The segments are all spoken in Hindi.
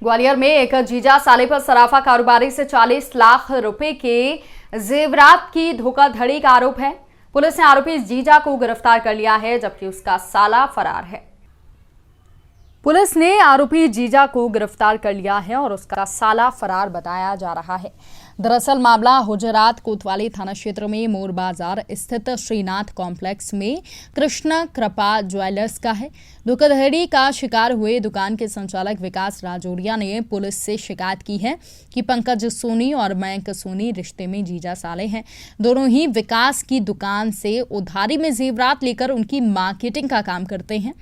ग्वालियर में एक जीजा साले पर सराफा कारोबारी से 40 लाख रुपए के जेवरात की धोखाधड़ी का आरोप है। पुलिस ने आरोपी जीजा को गिरफ्तार कर लिया है, जबकि उसका साला फरार है। पुलिस ने आरोपी जीजा को गिरफ्तार कर लिया है और उसका साला फरार बताया जा रहा है। दरअसल मामला गुजरात कोतवाली थाना क्षेत्र में मोर बाजार स्थित श्रीनाथ कॉम्प्लेक्स में कृष्ण कृपा ज्वेलर्स का है। धोखाधड़ी का शिकार हुए दुकान के संचालक विकास राजौरिया ने पुलिस से शिकायत की है कि पंकज सोनी और मयंक सोनी रिश्ते में जीजा साले हैं। दोनों ही विकास की दुकान से उधारी में जेवरात लेकर उनकी मार्केटिंग का काम करते हैं।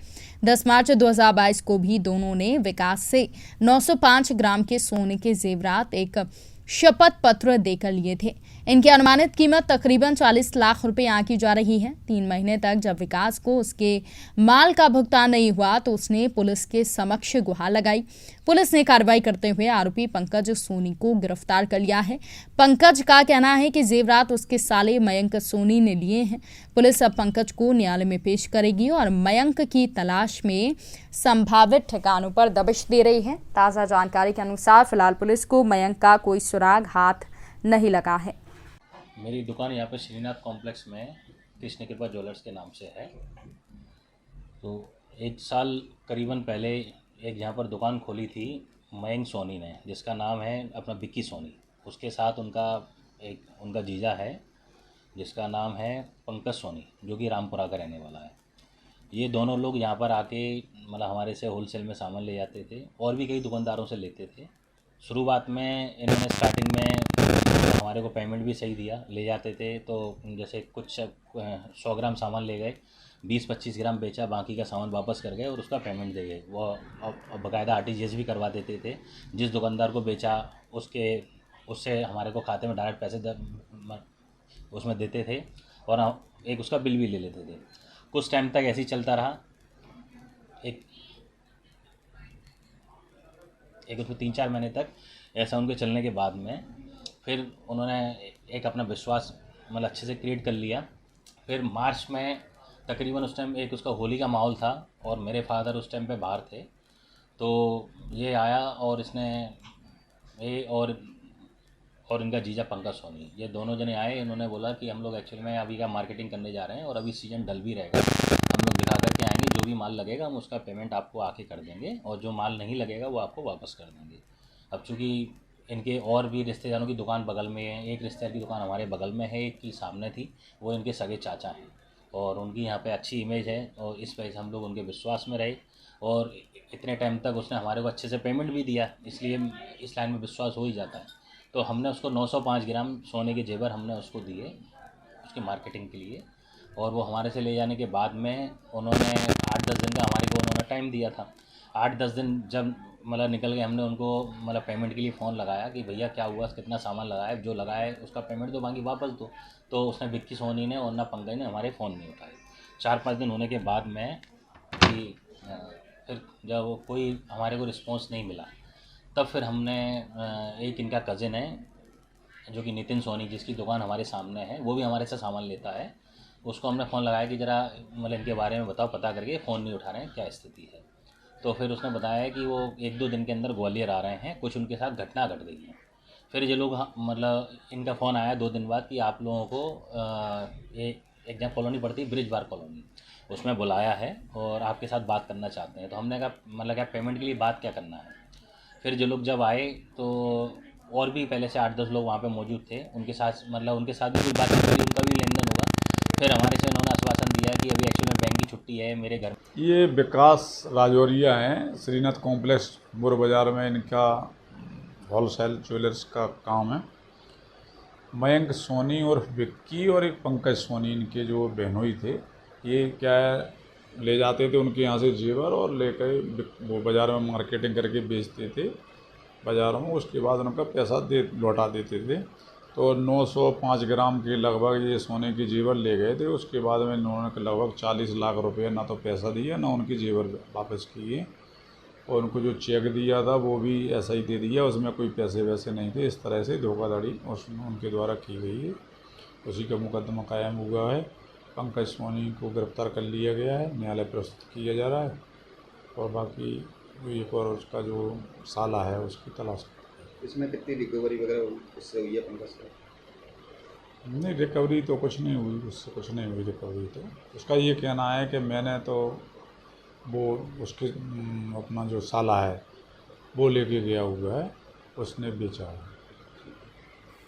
10 मार्च 2022 को भी दोनों ने विकास से 905 ग्राम के सोने के जेवरात एक शपथ पत्र देकर लिए थे। इनकी अनुमानित कीमत तकरीबन 40 लाख रुपए आंकी जा रही है। 3 महीने तक जब विकास को उसके माल का भुगतान नहीं हुआ तो उसने पुलिस के समक्ष गुहार लगाई। पुलिस ने कार्रवाई करते हुए आरोपी पंकज सोनी को गिरफ्तार कर लिया है। पंकज का कहना है कि जेवरात उसके साले मयंक सोनी ने लिए हैं। पुलिस अब पंकज को न्यायालय में पेश करेगी और मयंक की तलाश में संभावित ठिकानों पर दबिश दे रही है। ताज़ा जानकारी के अनुसार फिलहाल पुलिस को मयंक का कोई सुराग हाथ नहीं लगा है। मेरी दुकान यहाँ पर श्रीनाथ कॉम्प्लेक्स में कृष्ण कृपा ज्वेलर्स के नाम से है। तो 1 साल करीबन पहले एक यहाँ पर दुकान खोली थी मयंक सोनी ने, जिसका नाम है अपना विक्की सोनी। उसके साथ उनका जीजा है जिसका नाम है पंकज सोनी, जो कि रामपुरा का रहने वाला है। ये दोनों लोग यहाँ पर आके मतलब हमारे से होलसेल में सामान ले जाते थे और भी कई दुकानदारों से लेते थे। शुरुआत में इन्होंने स्टार्टिंग में हमारे को पेमेंट भी सही दिया, ले जाते थे तो जैसे कुछ 100 ग्राम सामान ले गए, 20-25 ग्राम बेचा, बाकी का सामान वापस कर गए और उसका पेमेंट दे गए। वो बाकायदा RTGS भी करवा देते थे। जिस दुकानदार को बेचा उससे हमारे को खाते में डायरेक्ट पैसे उसमें देते थे और एक उसका बिल भी ले लेते थे। कुछ टाइम तक ऐसे ही चलता रहा। एक उसमें 3-4 महीने तक ऐसा उनके चलने के बाद में फिर उन्होंने एक अपना विश्वास मतलब अच्छे से क्रिएट कर लिया। फिर मार्च में तकरीबन उस टाइम एक उसका होली का माहौल था और मेरे फादर उस टाइम पे बाहर थे, तो ये आया और ये और इनका जीजा पंकज सोनी, ये दोनों जने आए। इन्होंने बोला कि हम लोग एक्चुअली में अभी का मार्केटिंग करने जा रहे हैं और अभी सीज़न डल भी रहेगा, हम लोग दिखा करके आएंगे, जो भी माल लगेगा हम उसका पेमेंट आपको आके कर देंगे और जो माल नहीं लगेगा वो आपको वापस कर देंगे। अब चूँकि इनके और भी रिश्तेदारों की दुकान बगल में है, एक रिश्तेदार की दुकान हमारे बगल में है, एक की सामने थी, वो इनके सगे चाचा हैं और उनकी यहाँ पे अच्छी इमेज है और इस वजह से हम लोग उनके विश्वास में रहे और इतने टाइम तक उसने हमारे को अच्छे से पेमेंट भी दिया, इसलिए इस लाइन में विश्वास हो ही जाता है। तो हमने उसको 905 ग्राम सोने के जेवर हमने उसको दिए उसकी मार्केटिंग के लिए और वो हमारे से ले जाने के बाद में उन्होंने 8-10 दिन का हमारे को उन्होंने टाइम दिया था। 8-10 दिन जब मतलब निकल गए, हमने उनको मतलब पेमेंट के लिए फ़ोन लगाया कि भैया क्या हुआ, कितना सामान लगाया, जो लगाए उसका पेमेंट दो, बाकी वापस दो। तो उसने विक्की सोनी ने और ना पंकज ने हमारे फ़ोन नहीं उठाए। 4-5 दिन होने के बाद में कि फिर जब कोई हमारे को रिस्पॉन्स नहीं मिला, तब फिर हमने एक इनका कज़िन है जो कि नितिन सोनी, जिसकी दुकान हमारे सामने है, वो भी हमारे से सामान लेता है, उसको हमने फ़ोन लगाया कि ज़रा मतलब इनके बारे में बताओ, पता करके फ़ोन नहीं उठा रहे हैं, क्या स्थिति है। तो फिर उसने बताया कि वो 1-2 दिन के अंदर ग्वालियर आ रहे हैं, कुछ उनके साथ घटना घट गई है। फिर ये लोग मतलब इनका फ़ोन आया 2 दिन बाद कि आप लोगों को ये एक जगह कॉलोनी पड़ती है ब्रिजबार कॉलोनी, उसमें बुलाया है और आपके साथ बात करना चाहते हैं। तो हमने कहा मतलब क्या पेमेंट के लिए बात क्या करना है। फिर जो लोग जब आए तो और भी पहले से 8-10 लोग वहाँ पे मौजूद थे, उनके साथ भी कोई बातचीत करी, उनका भी लेन देन होगा। फिर हमारे से इन्होंने आश्वासन दिया कि अभी एक्चुअली में बैंक की छुट्टी है, मेरे घर। ये विकास राजौरिया हैं, श्रीनाथ कॉम्प्लेक्स बुर बाज़ार में इनका होलसेल ज्वेलर्स का काम है। मयंक सोनी और विक्की और एक पंकज सोनी इनके जो बहनोई थे, ये क्या है ले जाते थे उनके यहाँ से जेवर और लेकर वो बाज़ार में मार्केटिंग करके बेचते थे बाज़ारों में। उसके बाद उनका पैसा लौटा देते थे। तो 905 ग्राम के लगभग ये सोने के जेवर ले गए थे। उसके बाद में इन्होंने लगभग 40 लाख रुपए ना तो पैसा दिया ना उनके जेवर वापस किए और उनको जो चेक दिया था वो भी ऐसा ही दे दिया, उसमें कोई पैसे वैसे नहीं थे। इस तरह से धोखाधड़ी उनके द्वारा की गई है। उसी का मुकदमा कायम हुआ है। पंकज सोनी को गिरफ्तार कर लिया गया है, न्यायालय प्रस्तुत किया जा रहा है और बाकी एक और उसका जो साला है उसकी तलाश। इसमें कितनी रिकवरी वगैरह उससे हुई है पंकज से? नहीं, रिकवरी तो कुछ नहीं हुई, उससे कुछ नहीं हुई रिकवरी। तो उसका ये कहना है कि मैंने तो वो उसके अपना जो साला है वो लेके गया हुआ है, उसने बेचा है।